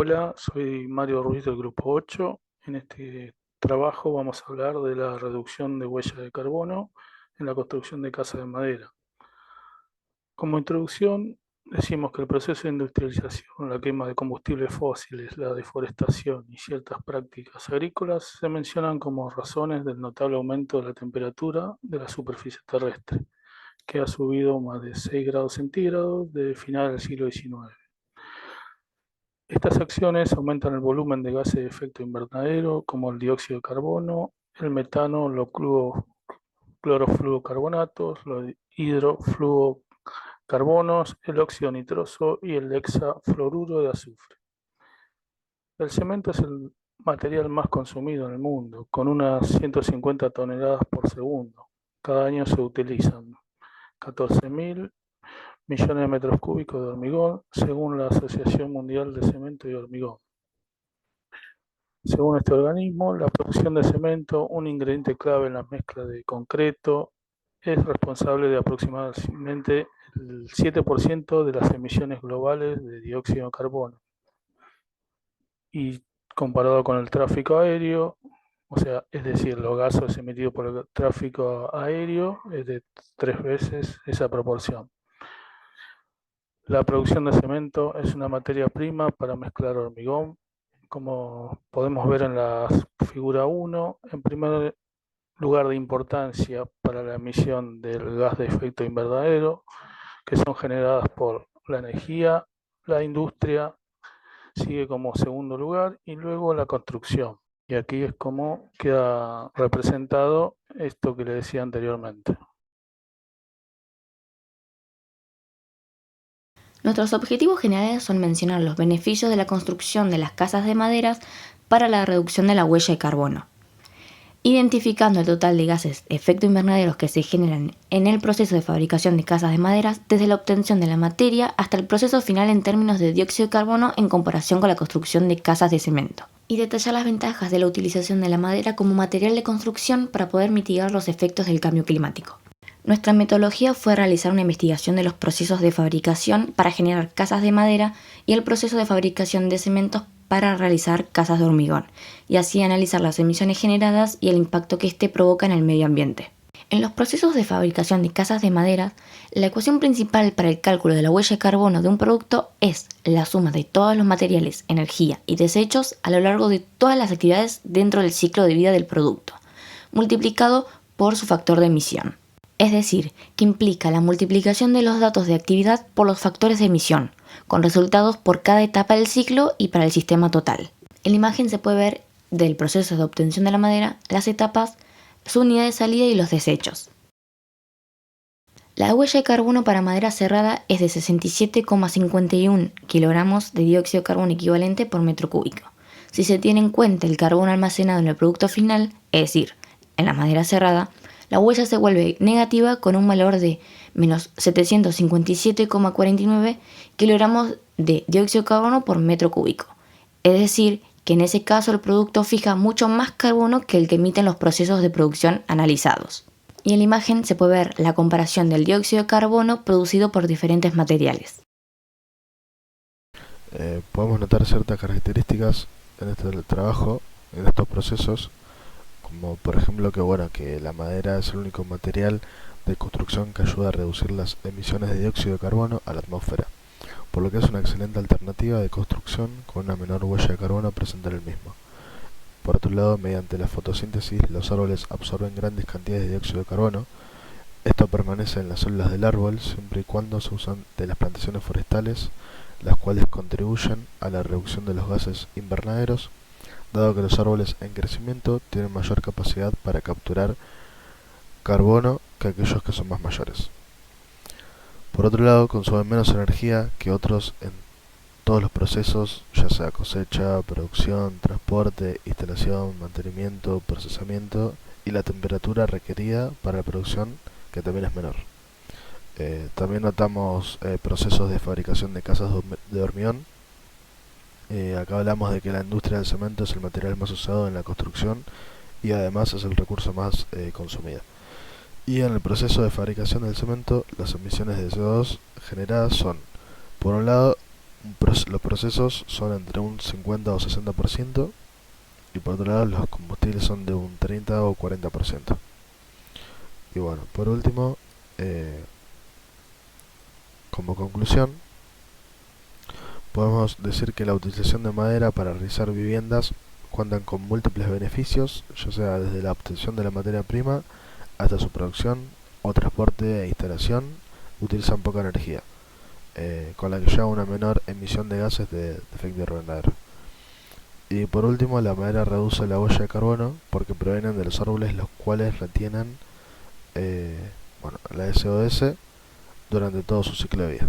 Hola, soy Mario Ruiz del Grupo 8. En este trabajo vamos a hablar de la reducción de huella de carbono en la construcción de casas de madera. Como introducción, decimos que el proceso de industrialización, la quema de combustibles fósiles, la deforestación y ciertas prácticas agrícolas se mencionan como razones del notable aumento de la temperatura de la superficie terrestre, que ha subido más de 6 grados centígrados desde el final del siglo XIX. Estas acciones aumentan el volumen de gases de efecto invernadero como el dióxido de carbono, el metano, los clorofluorocarbonatos, los hidrofluorocarbonos, el óxido nitroso y el hexafluoruro de azufre. El cemento es el material más consumido en el mundo, con unas 150 toneladas por segundo. Cada año se utilizan 14.000 millones de metros cúbicos de hormigón, según la Asociación Mundial de Cemento y Hormigón. Según este organismo, la producción de cemento, un ingrediente clave en la mezcla de concreto, es responsable de aproximadamente el 7% de las emisiones globales de dióxido de carbono. Y comparado con el tráfico aéreo, o sea, es decir, los gases emitidos por el tráfico aéreo es de 3 veces esa proporción. La producción de cemento es una materia prima para mezclar hormigón, como podemos ver en la figura 1, en primer lugar de importancia para la emisión del gas de efecto invernadero, que son generadas por la energía, la industria, sigue como segundo lugar, y luego la construcción. Y aquí es como queda representado esto que le decía anteriormente. Nuestros objetivos generales son mencionar los beneficios de la construcción de las casas de maderas para la reducción de la huella de carbono, identificando el total de gases de efecto invernadero que se generan en el proceso de fabricación de casas de maderas, desde la obtención de la materia hasta el proceso final en términos de dióxido de carbono en comparación con la construcción de casas de cemento, y detallar las ventajas de la utilización de la madera como material de construcción para poder mitigar los efectos del cambio climático. Nuestra metodología fue realizar una investigación de los procesos de fabricación para generar casas de madera y el proceso de fabricación de cementos para realizar casas de hormigón, y así analizar las emisiones generadas y el impacto que éste provoca en el medio ambiente. En los procesos de fabricación de casas de madera, la ecuación principal para el cálculo de la huella de carbono de un producto es la suma de todos los materiales, energía y desechos a lo largo de todas las actividades dentro del ciclo de vida del producto, multiplicado por su factor de emisión. Es decir, que implica la multiplicación de los datos de actividad por los factores de emisión, con resultados por cada etapa del ciclo y para el sistema total. En la imagen se puede ver del proceso de obtención de la madera, las etapas, su unidad de salida y los desechos. La huella de carbono para madera cerrada es de 67,51 kilogramos de dióxido de carbono equivalente por metro cúbico. Si se tiene en cuenta el carbono almacenado en el producto final, es decir, en la madera cerrada, la huella se vuelve negativa con un valor de menos 757,49 kilogramos de dióxido de carbono por metro cúbico. Es decir, que en ese caso el producto fija mucho más carbono que el que emiten los procesos de producción analizados. Y en la imagen se puede ver la comparación del dióxido de carbono producido por diferentes materiales. Podemos notar ciertas características en este trabajo, en estos procesos, como por ejemplo que la madera es el único material de construcción que ayuda a reducir las emisiones de dióxido de carbono a la atmósfera, por lo que es una excelente alternativa de construcción con una menor huella de carbono presente en el mismo. Por otro lado, mediante la fotosíntesis, los árboles absorben grandes cantidades de dióxido de carbono. Esto permanece en las células del árbol siempre y cuando se usan de las plantaciones forestales, las cuales contribuyen a la reducción de los gases invernaderos, dado que los árboles en crecimiento tienen mayor capacidad para capturar carbono que aquellos que son más mayores. Por otro lado, consumen menos energía que otros en todos los procesos, ya sea cosecha, producción, transporte, instalación, mantenimiento, procesamiento y la temperatura requerida para la producción, que también es menor. También notamos procesos de fabricación de casas de hormigón. Acá hablamos de que la industria del cemento es el material más usado en la construcción y además es el recurso más consumido. Y en el proceso de fabricación del cemento, las emisiones de CO2 generadas son, por un lado, los procesos son entre un 50 o 60%, y por otro lado los combustibles son de un 30 o 40%. Y bueno, por último, como conclusión, podemos decir que la utilización de madera para realizar viviendas cuentan con múltiples beneficios, ya sea desde la obtención de la materia prima hasta su producción o transporte e instalación. Utilizan poca energía, con la que lleva una menor emisión de gases de efecto invernadero. Y por último, la madera reduce la huella de carbono porque provienen de los árboles, los cuales retienen la SOS durante todo su ciclo de vida.